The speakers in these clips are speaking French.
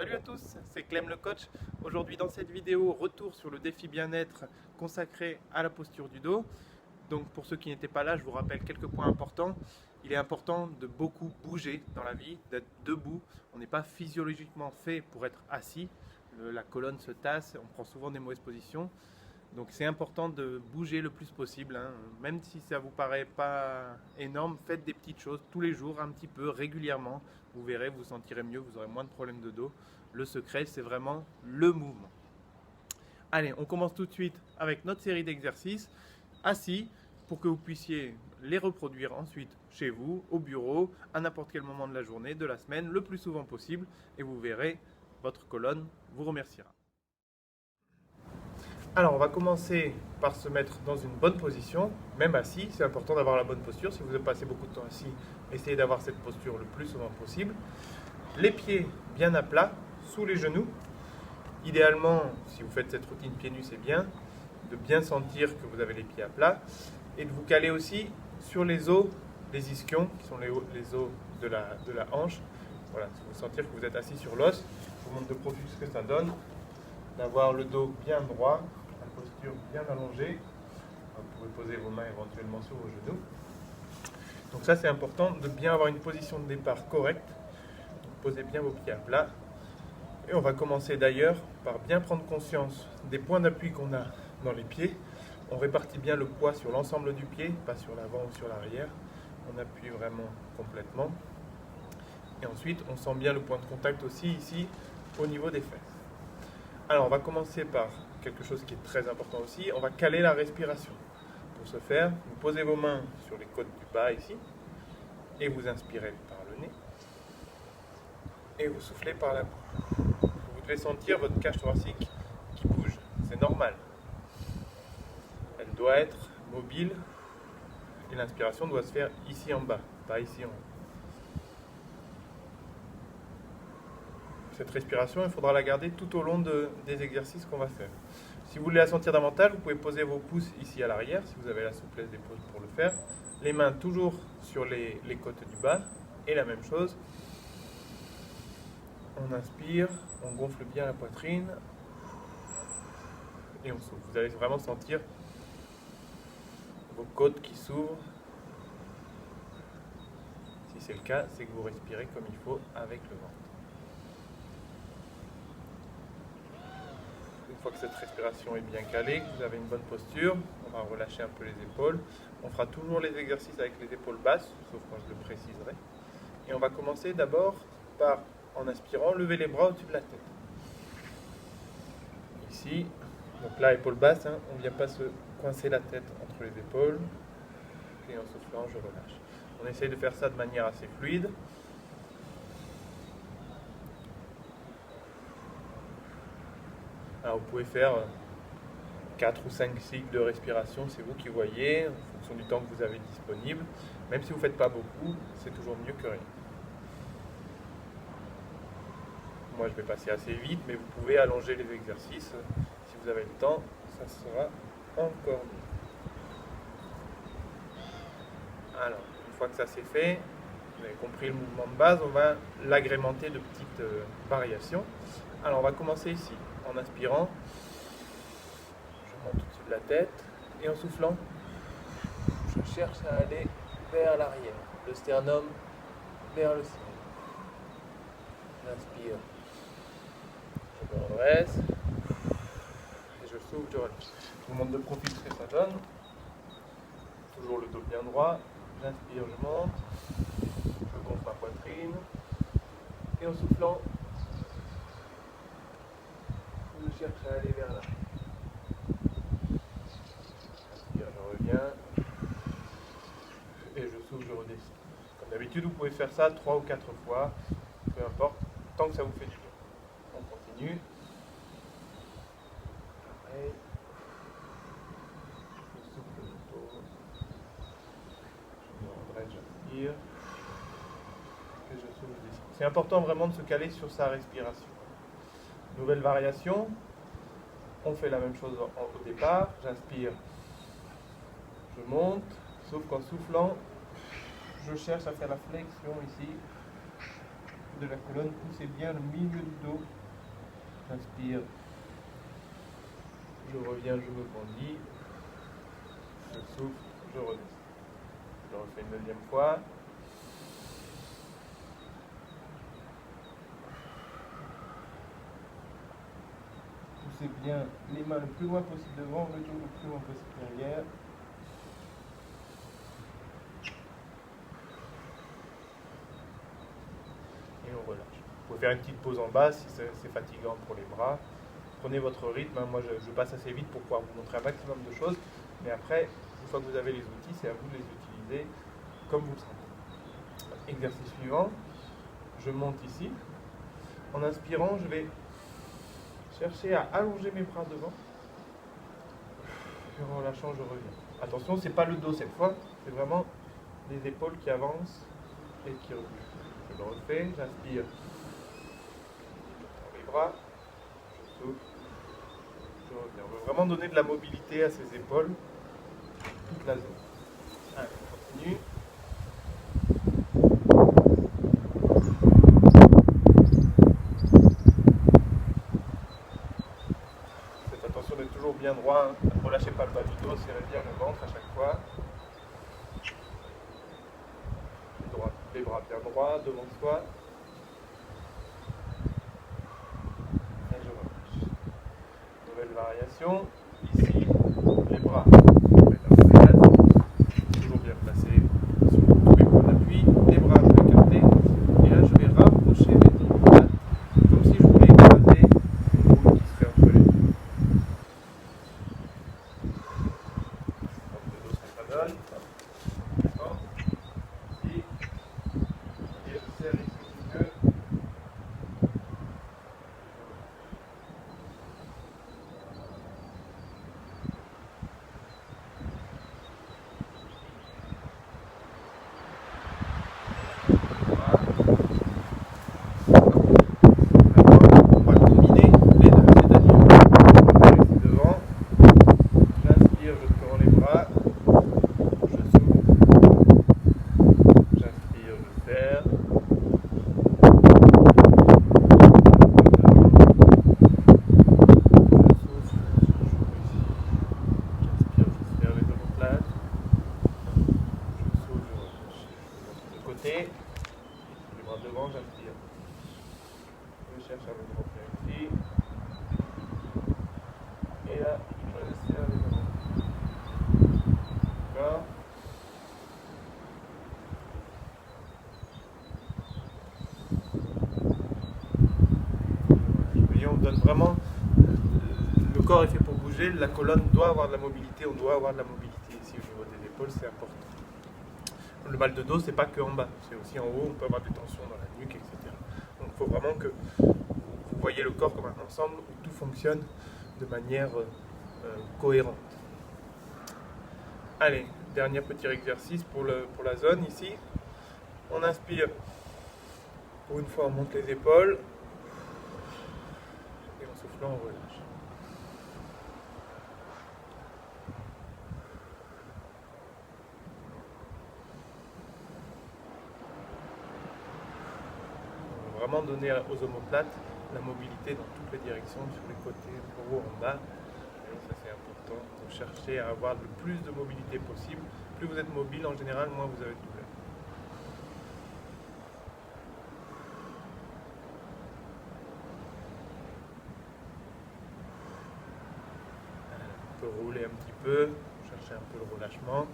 Salut à tous, c'est Clem le coach. Aujourd'hui dans cette vidéo, retour sur le défi bien-être consacré à la posture du dos. Donc pour ceux qui n'étaient pas là, je vous rappelle quelques points importants. Il est important de beaucoup bouger dans la vie, d'être debout. On n'est pas physiologiquement fait pour être assis. La colonne se tasse, on prend souvent des mauvaises positions. Donc c'est important de bouger le plus possible, hein. Même si ça vous paraît pas énorme, faites des petites choses tous les jours, un petit peu, régulièrement. Vous verrez, vous vous sentirez mieux, vous aurez moins de problèmes de dos. Le secret, c'est vraiment le mouvement. Allez, on commence tout de suite avec notre série d'exercices assis pour que vous puissiez les reproduire ensuite chez vous, au bureau, à n'importe quel moment de la journée, de la semaine, le plus souvent possible. Et vous verrez, votre colonne vous remerciera. Alors, on va commencer par se mettre dans une bonne position, même assis. C'est important d'avoir la bonne posture. Si vous avez passé beaucoup de temps assis, essayez d'avoir cette posture le plus souvent possible. Les pieds bien à plat, sous les genoux. Idéalement, si vous faites cette routine pieds nus, c'est bien de bien sentir que vous avez les pieds à plat et de vous caler aussi sur les os des ischions, qui sont les os de la hanche. Voilà, si vous sentir que vous êtes assis sur l'os, je vous montre de profil ce que ça donne. D'avoir le dos bien droit, la posture bien allongée. Vous pouvez poser vos mains éventuellement sur vos genoux. Donc ça, c'est important de bien avoir une position de départ correcte. Donc, posez bien vos pieds à plat. Et on va commencer d'ailleurs par bien prendre conscience des points d'appui qu'on a dans les pieds. On répartit bien le poids sur l'ensemble du pied, pas sur l'avant ou sur l'arrière. On appuie vraiment complètement. Et ensuite, on sent bien le point de contact aussi ici, au niveau des fesses. Alors, on va commencer par quelque chose qui est très important aussi. On va caler la respiration. Pour ce faire, vous posez vos mains sur les côtes du bas ici. Et vous inspirez par le nez. Et vous soufflez par la bouche. Vous devez sentir votre cage thoracique qui bouge. C'est normal. Elle doit être mobile. Et l'inspiration doit se faire ici en bas, pas ici en haut. Cette respiration, il faudra la garder tout au long des exercices qu'on va faire. Si vous voulez la sentir davantage, vous pouvez poser vos pouces ici à l'arrière, si vous avez la souplesse des pouces pour le faire. Les mains toujours sur les côtes du bas. Et la même chose. On inspire, on gonfle bien la poitrine. Et on souffle. Vous allez vraiment sentir vos côtes qui s'ouvrent. Si c'est le cas, c'est que vous respirez comme il faut avec le ventre. Une fois que cette respiration est bien calée, que vous avez une bonne posture, on va relâcher un peu les épaules. On fera toujours les exercices avec les épaules basses, sauf quand je le préciserai. Et on va commencer d'abord par, en inspirant, lever les bras au-dessus de la tête. Ici, donc là, épaule basse, hein, on ne vient pas se coincer la tête entre les épaules. Et en soufflant, je relâche. On essaye de faire ça de manière assez fluide. Alors vous pouvez faire 4 ou 5 cycles de respiration, c'est vous qui voyez, en fonction du temps que vous avez disponible. Même si vous ne faites pas beaucoup, c'est toujours mieux que rien. Moi je vais passer assez vite, mais vous pouvez allonger les exercices. Si vous avez le temps, ça sera encore mieux. Alors, une fois que ça c'est fait, vous avez compris le mouvement de base, on va l'agrémenter de petites variations. Alors on va commencer ici. En inspirant, je monte au-dessus de la tête et en soufflant, je cherche à aller vers l'arrière, le sternum vers le ciel. J'inspire, je me redresse et je souffle, je relâche. Je vous montre de profil ce que ça donne. Toujours le dos bien droit. J'inspire, je monte, je gonfle ma poitrine et en soufflant, je cherche à aller vers là. J'inspire, je reviens. Et je souffle, je redescends. Comme d'habitude, vous pouvez faire ça 3 ou 4 fois. Peu importe, tant que ça vous fait du bien. On continue. Pareil. Je souffle le dos. Je me redresse, j'inspire. Et je souffle, je descends. C'est important vraiment de se caler sur sa respiration. Nouvelle variation. On fait la même chose au départ. J'inspire, je monte, sauf qu'en soufflant, je cherche à faire la flexion ici de la colonne, poussez bien le milieu du dos. J'inspire, je reviens, je me grandis, je souffle, je redescends. Je le refais une deuxième fois. Poussez bien les mains le plus loin possible devant, le dos le plus loin possible derrière. Et on relâche. Vous pouvez faire une petite pause en bas si c'est fatigant pour les bras. Prenez votre rythme. Moi, je passe assez vite pour pouvoir vous montrer un maximum de choses. Mais après, une fois que vous avez les outils, c'est à vous de les utiliser comme vous le sentez. Exercice suivant. Je monte ici. En inspirant, je vais chercher à allonger mes bras devant. Et en relâchant, je reviens. Attention, c'est pas le dos cette fois. C'est vraiment les épaules qui avancent et qui reculent. Je le refais. J'inspire. Je tends les bras. Je souffle. Je reviens. On veut vraiment donner de la mobilité à ces épaules. Toute la zone. Allez, on continue. Faites attention d'être toujours bien droit. Hein. Ne relâchez pas le bas du dos, serrez bien le ventre à chaque fois. Les bras bien droits devant soi. Et je relâche. Nouvelle variation. Ici, les bras. Toujours bien placés sur tous les points d'appui. Les bras un peu écartés. Et là, je vais rapprocher mes deux bras comme si je voulais écraser une boule qui serait entre les deux. Le dos, ça donne. Serre ici les yeux. On va combiner les deux, c'est-à-dire ici devant. J'inspire, je tends les bras. Je souffle. J'inspire, je serre. Côté, les bras devant, j'inspire. Je cherche à me remplir ici. Et là, je serre les bras. D'accord. Vous voyez, on donne vraiment. Le corps est fait pour bouger, la colonne doit avoir de la mobilité, on doit avoir de la mobilité ici au niveau des épaules, c'est important. Le mal de dos, c'est pas que en bas, c'est aussi en haut, on peut avoir des tensions dans la nuque, etc. Donc il faut vraiment que vous voyez le corps comme un ensemble où tout fonctionne de manière cohérente. Allez, dernier petit exercice pour la zone ici. On inspire, pour une fois on monte les épaules, et en soufflant on relâche. Vraiment donner aux omoplates la mobilité dans toutes les directions, sur les côtés, en haut, en bas. Et ça c'est important. Donc cherchez à avoir le plus de mobilité possible. Plus vous êtes mobile en général, moins vous avez de douleur. On peut rouler un petit peu, chercher un peu le relâchement.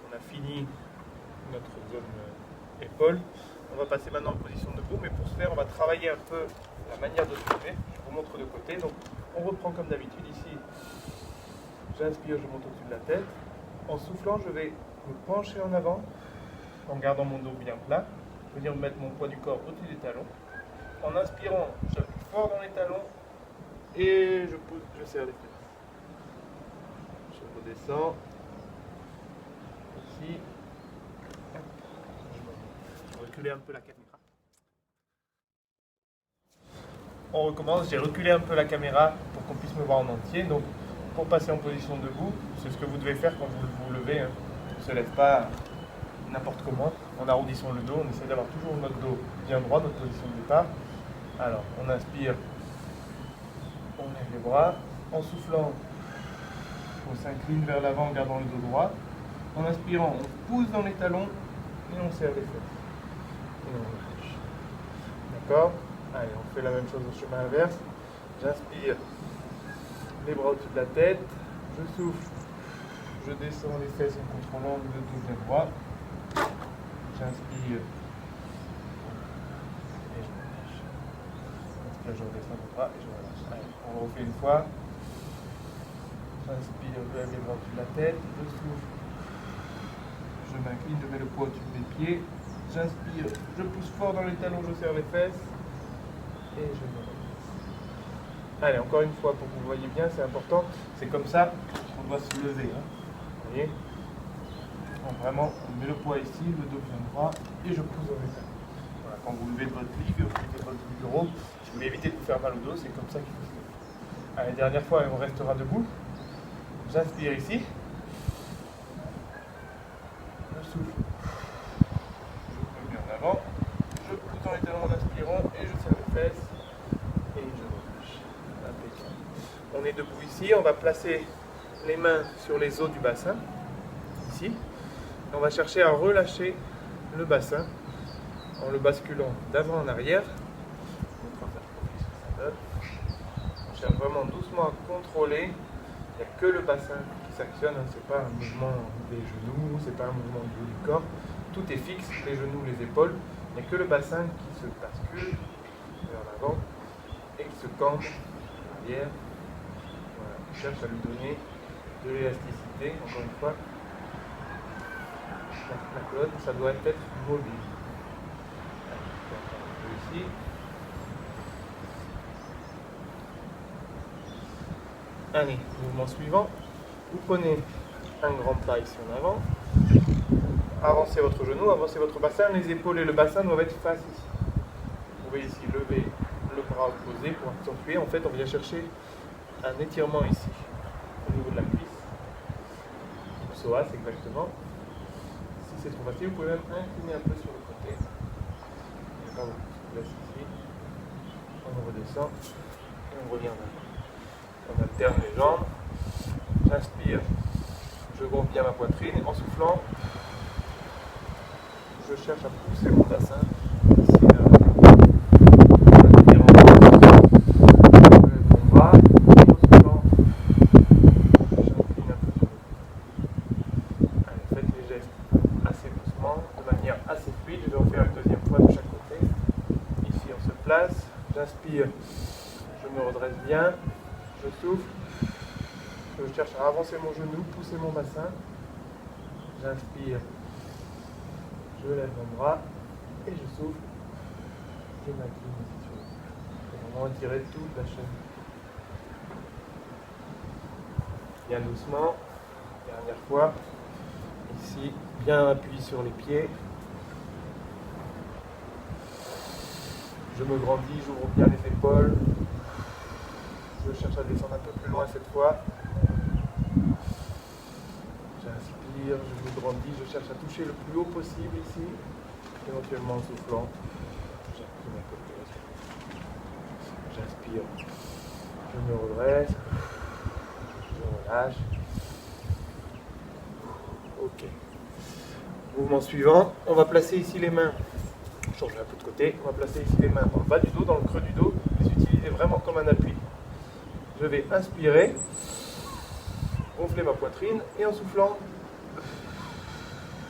On a fini notre zone épaule. On va passer maintenant en position debout, mais pour ce faire, on va travailler un peu la manière de se lever. Je vous montre de côté. Donc, on reprend comme d'habitude ici. J'inspire, je monte au-dessus de la tête. En soufflant, je vais me pencher en avant, en gardant mon dos bien plat. Je vais venir mettre mon poids du corps au-dessus des talons. En inspirant, j'appuie fort dans les talons et je pousse, je serre les fesses. Je redescends. Ici. Reculer un peu la caméra. On recommence, j'ai reculé un peu la caméra pour qu'on puisse me voir en entier. Donc pour passer en position debout, c'est ce que vous devez faire quand vous vous levez. Hein. On ne se lève pas n'importe comment, en arrondissant le dos. On essaie d'avoir toujours notre dos bien droit, notre position de départ. Alors, on inspire, on lève les bras. En soufflant, on s'incline vers l'avant en gardant le dos droit. En inspirant, on pousse dans les talons et on serre les fesses. Et on relâche. D'accord? Allez, on fait la même chose au chemin inverse. J'inspire, les bras au-dessus de la tête. Je souffle, je descends les fesses en contrôlant le dos bien droit. J'inspire et je relâche. Inspire, je redescends le bras et je relâche. Allez, on le refait une fois. J'inspire, je lève les bras au-dessus de la tête. Je souffle, je m'incline, je mets le poids au-dessus de mes pieds. J'inspire, je pousse fort dans les talons, je serre les fesses et je me relâche. Allez, encore une fois pour que vous voyez bien, c'est important. C'est comme ça qu'on doit se lever. Hein. Vous voyez? Donc vraiment, on met le poids ici, le dos bien droit et je pousse dans les talons. Voilà, quand vous levez de votre lit, que vous levez de votre bureau, je voulais éviter de vous faire mal au dos, c'est comme ça qu'il faut se lever. Allez, dernière fois, on restera debout. J'inspire ici. Je souffle. Je me mets en avant. Je pousse dans les talons en inspirant et je serre les fesses. Et je relâche. Impeccable. On est debout ici. On va placer les mains sur les os du bassin. Ici. Et on va chercher à relâcher le bassin en le basculant d'avant en arrière. On cherche vraiment doucement à contrôler. Il n'y a que le bassin qui s'actionne, hein. Ce n'est pas un mouvement des genoux, ce n'est pas un mouvement du corps. Tout est fixe, les genoux, les épaules. Il n'y a que le bassin qui se bascule vers l'avant et qui se cambre en arrière. Voilà. On cherche à lui donner de l'élasticité, encore une fois. La colonne, ça doit être mobile. Un peu ici. Allez, mouvement suivant. Vous prenez un grand pas ici en avant. Avancez votre genou, avancez votre bassin. Les épaules et le bassin doivent être face ici. Vous pouvez ici lever le bras opposé pour accentuer. En fait, on vient chercher un étirement ici, au niveau de la cuisse. Le psoas exactement. Si c'est trop facile, vous pouvez même incliner un peu sur le côté. On laisse ici. On redescend et on revient en avant. On alterne les jambes. J'inspire, je gonfle bien ma poitrine. En soufflant, je cherche à pousser mon bassin ici vers l'avant. Je lève mon bras. En soufflant, j'incline un peu sur le côté. Allez, faites les gestes assez doucement, de manière assez fluide. Je vais en faire une deuxième fois de chaque côté. Ici, on se place. J'inspire, je me redresse bien. Je souffle, je cherche à avancer mon genou, pousser mon bassin. J'inspire, je lève mon bras et je souffle. Je m'incline ici sur le cou. Je vais vraiment étirer toute la chaîne. Bien doucement. Dernière fois. Ici, bien appuyé sur les pieds. Je me grandis, j'ouvre bien les épaules. Je cherche à descendre un peu plus loin cette fois. J'inspire, je me grandis, je cherche à toucher le plus haut possible ici, éventuellement en soufflant. J'imprime un peu plus. J'inspire, je me redresse, je relâche. Ok. Mouvement suivant, on va placer ici les mains. Changer un peu de côté. On va placer ici les mains dans le bas du dos, dans le creux du dos. Les utiliser vraiment comme un appui. Je vais inspirer, gonfler ma poitrine et en soufflant,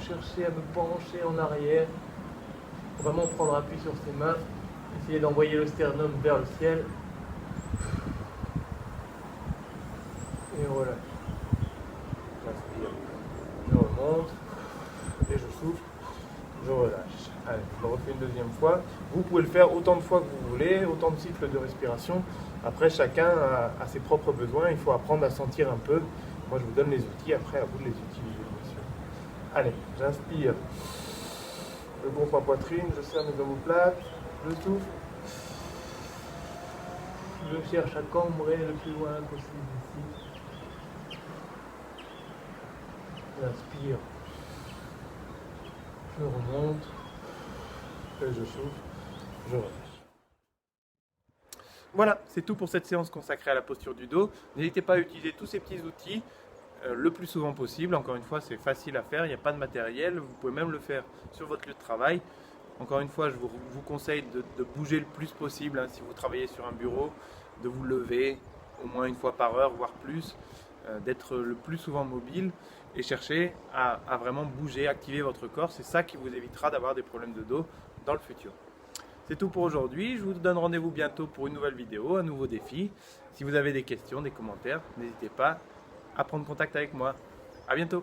chercher à me pencher en arrière. Vraiment prendre appui sur ses mains. Essayer d'envoyer le sternum vers le ciel. Et relâche. J'inspire, je remonte et je souffle, je relâche. Allez, je le refais une deuxième fois. Vous pouvez le faire autant de fois que vous voulez, autant de cycles de respiration. Après, chacun a ses propres besoins. Il faut apprendre à sentir un peu. Moi, je vous donne les outils. Après, à vous de les utiliser, bien sûr. Allez, j'inspire. Je gonfle ma poitrine. Je serre mes omoplates. Je souffle. Je cherche à cambrer le plus loin possible ici. J'inspire. je remonte, et je souffle, je relâche. Voilà, c'est tout pour cette séance consacrée à la posture du dos. N'hésitez pas à utiliser tous ces petits outils le plus souvent possible. Encore une fois, c'est facile à faire, il n'y a pas de matériel, vous pouvez même le faire sur votre lieu de travail. Encore une fois, je vous conseille de bouger le plus possible, hein, si vous travaillez sur un bureau, de vous lever au moins une fois par heure, voire plus, d'être le plus souvent mobile et chercher à vraiment bouger, activer votre corps. C'est ça qui vous évitera d'avoir des problèmes de dos dans le futur. C'est tout pour aujourd'hui, je vous donne rendez-vous bientôt pour une nouvelle vidéo, un nouveau défi. Si vous avez des questions, des commentaires, n'hésitez pas à prendre contact avec moi. À bientôt.